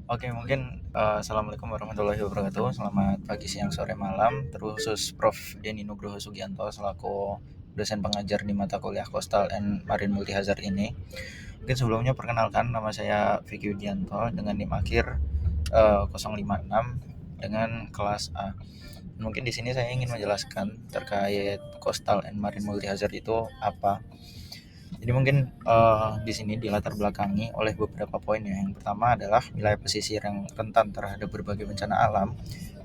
Oke, mungkin assalamualaikum warahmatullahi wabarakatuh. Selamat pagi, siang, sore, malam. Terkhusus Prof. Denny Nugroho Sugianto selaku dosen pengajar di mata kuliah Coastal and Marine Multihazard ini. Mungkin sebelumnya perkenalkan, nama saya Vicky Widianto dengan NIM akhir 056 dengan kelas A. Mungkin di sini saya ingin menjelaskan terkait Coastal and Marine Multihazard itu apa. Jadi mungkin di sini dilatar belakangi oleh beberapa poin ya. Yang pertama adalah wilayah pesisir yang rentan terhadap berbagai bencana alam.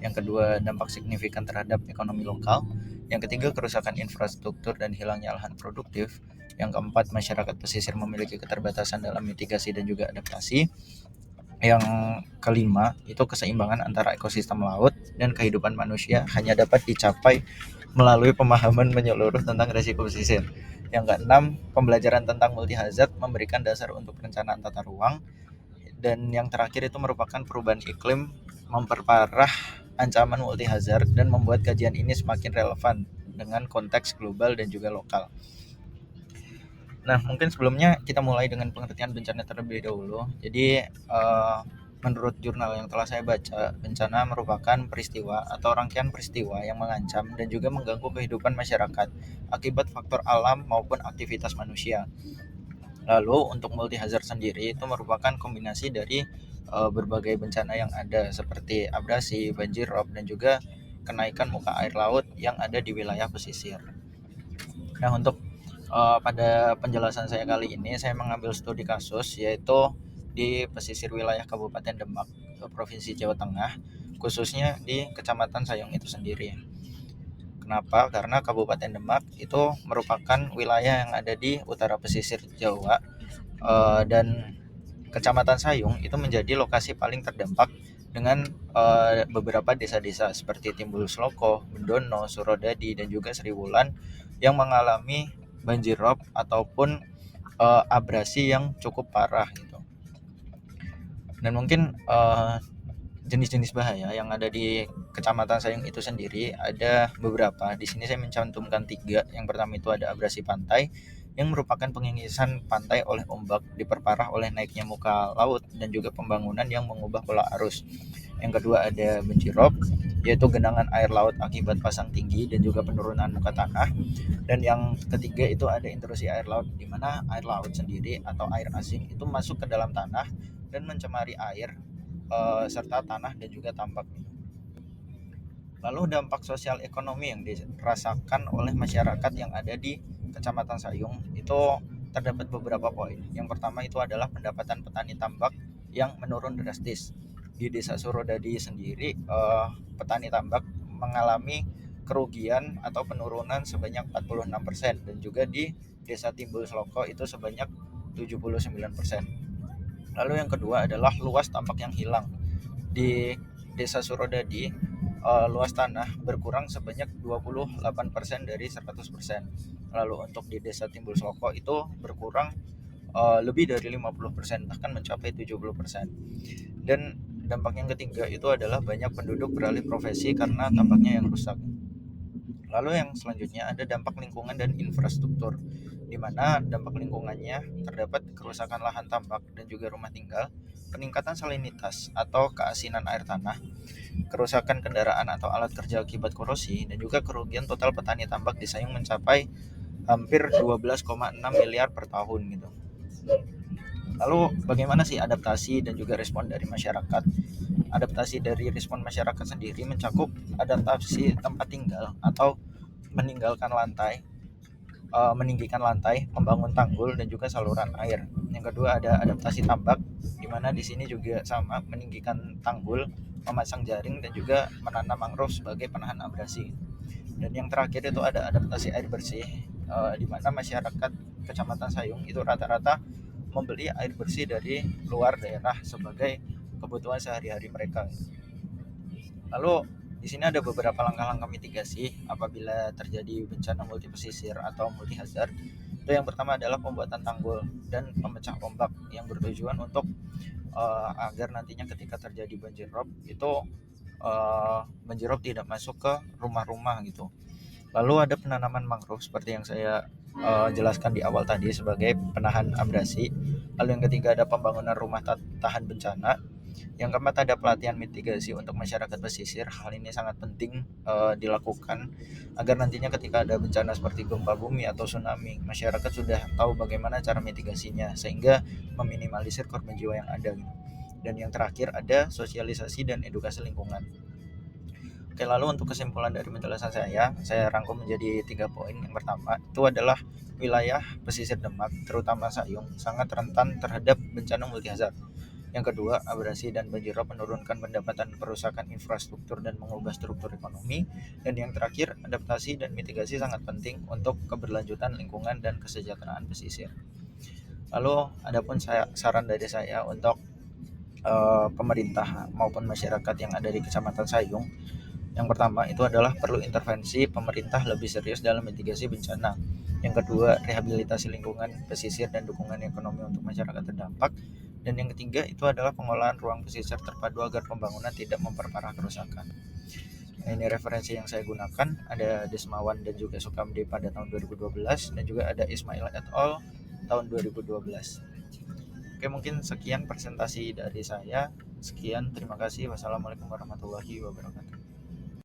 Yang kedua, dampak signifikan terhadap ekonomi lokal. Yang ketiga, kerusakan infrastruktur dan hilangnya lahan produktif. Yang keempat, masyarakat pesisir memiliki keterbatasan dalam mitigasi dan juga adaptasi. Yang kelima, itu keseimbangan antara ekosistem laut dan kehidupan manusia hanya dapat dicapai melalui pemahaman menyeluruh tentang risiko pesisir. Yang keenam, pembelajaran tentang multi hazard memberikan dasar untuk perencanaan tata ruang. Dan yang terakhir itu merupakan perubahan iklim memperparah ancaman multi hazard dan membuat kajian ini semakin relevan dengan konteks global dan juga lokal. Nah, mungkin sebelumnya kita mulai dengan pengertian bencana terlebih dahulu. Jadi, menurut jurnal yang telah saya baca, bencana merupakan peristiwa atau rangkaian peristiwa yang mengancam dan juga mengganggu kehidupan masyarakat akibat faktor alam maupun aktivitas manusia. Lalu, untuk multi hazard sendiri itu merupakan kombinasi dari berbagai bencana yang ada seperti abrasi, banjir rob, dan juga kenaikan muka air laut yang ada di wilayah pesisir. Nah, untuk pada penjelasan saya kali ini saya mengambil studi kasus yaitu di pesisir wilayah Kabupaten Demak, Provinsi Jawa Tengah, khususnya di Kecamatan Sayung itu sendiri. Kenapa? Karena Kabupaten Demak itu merupakan wilayah yang ada di utara pesisir Jawa, dan Kecamatan Sayung itu menjadi lokasi paling terdampak dengan beberapa desa-desa seperti Timbul Sloko, Bendono, Surodadi, dan juga Seriwulan yang mengalami banjir rob ataupun abrasi yang cukup parah gitu. Dan mungkin jenis-jenis bahaya yang ada di Kecamatan Sayung itu sendiri ada beberapa. Di sini saya mencantumkan 3. Yang pertama itu ada abrasi pantai yang merupakan pengengisan pantai oleh ombak diperparah oleh naiknya muka laut dan juga pembangunan yang mengubah pola arus. Yang kedua ada banjir rob, yaitu genangan air laut akibat pasang tinggi dan juga penurunan muka tanah. Dan yang ketiga itu ada intrusi air laut, di mana air laut sendiri atau air asin itu masuk ke dalam tanah dan mencemari air serta tanah dan juga tambak. Lalu dampak sosial ekonomi yang dirasakan oleh masyarakat yang ada di Kecamatan Sayung itu terdapat beberapa poin. Yang pertama itu adalah pendapatan petani tambak yang menurun drastis. Di Desa Surodadi sendiri, petani tambak mengalami kerugian atau penurunan sebanyak 46% dan juga di Desa Timbul Sloko itu sebanyak 79%. Lalu yang kedua adalah luas tambak yang hilang. Di Desa Surodadi, luas tanah berkurang sebanyak 28% dari 100%. Lalu untuk di Desa Timbul Sloko itu berkurang lebih dari 50%, bahkan mencapai 70%. Dan dampak yang ketiga itu adalah banyak penduduk beralih profesi karena tambaknya yang rusak. Lalu yang selanjutnya ada dampak lingkungan dan infrastruktur, di mana dampak lingkungannya terdapat kerusakan lahan tambak dan juga rumah tinggal, peningkatan salinitas atau keasinan air tanah, kerusakan kendaraan atau alat kerja akibat korosi, dan juga kerugian total petani tambak di Sayung mencapai hampir 12,6 miliar per tahun gitu. Lalu bagaimana sih adaptasi dan juga respon dari masyarakat? Adaptasi dari respon masyarakat sendiri mencakup adaptasi tempat tinggal atau meninggikan lantai, membangun tanggul dan juga saluran air. Yang kedua ada adaptasi tambak, di mana di sini juga sama, meninggikan tanggul, memasang jaring dan juga menanam mangrove sebagai penahan abrasi. Dan yang terakhir itu ada adaptasi air bersih, di mana masyarakat Kecamatan Sayung itu rata-rata membeli air bersih dari luar daerah sebagai kebutuhan sehari-hari mereka. Lalu di sini ada beberapa langkah-langkah mitigasi apabila terjadi bencana multi pesisir atau multi hazard. Itu yang pertama adalah pembuatan tanggul dan pemecah ombak yang bertujuan untuk agar nantinya ketika terjadi banjir rob itu banjir rob tidak masuk ke rumah-rumah gitu. Lalu ada penanaman mangrove seperti yang saya jelaskan di awal tadi sebagai penahan abrasi. Lalu yang ketiga ada pembangunan rumah tahan bencana. Yang keempat ada pelatihan mitigasi untuk masyarakat pesisir. Hal ini sangat penting dilakukan agar nantinya ketika ada bencana seperti gempa bumi atau tsunami, masyarakat sudah tahu bagaimana cara mitigasinya sehingga meminimalisir korban jiwa yang ada gitu. Dan yang terakhir ada sosialisasi dan edukasi lingkungan. Oke, lalu untuk kesimpulan dari penjelasan saya rangkum menjadi 3 poin. Yang pertama itu adalah wilayah pesisir Demak, terutama Sayung, sangat rentan terhadap bencana multihazard. Yang kedua, abrasi dan banjirop menurunkan pendapatan, kerusakan infrastruktur dan mengubah struktur ekonomi. Dan yang terakhir, adaptasi dan mitigasi sangat penting untuk keberlanjutan lingkungan dan kesejahteraan pesisir. Lalu, adapun saran dari saya untuk pemerintah maupun masyarakat yang ada di Kecamatan Sayung. Yang pertama itu adalah perlu intervensi pemerintah lebih serius dalam mitigasi bencana. Yang kedua, rehabilitasi lingkungan pesisir dan dukungan ekonomi untuk masyarakat terdampak. Dan yang ketiga itu adalah pengolahan ruang pesisir terpadu agar pembangunan tidak memperparah kerusakan. Nah, ini referensi yang saya gunakan, ada Desmawan dan juga Sukamdi pada tahun 2012 dan juga ada Ismail et al. Tahun 2012. Oke, mungkin sekian presentasi dari saya. Sekian, terima kasih. Wassalamualaikum warahmatullahi wabarakatuh.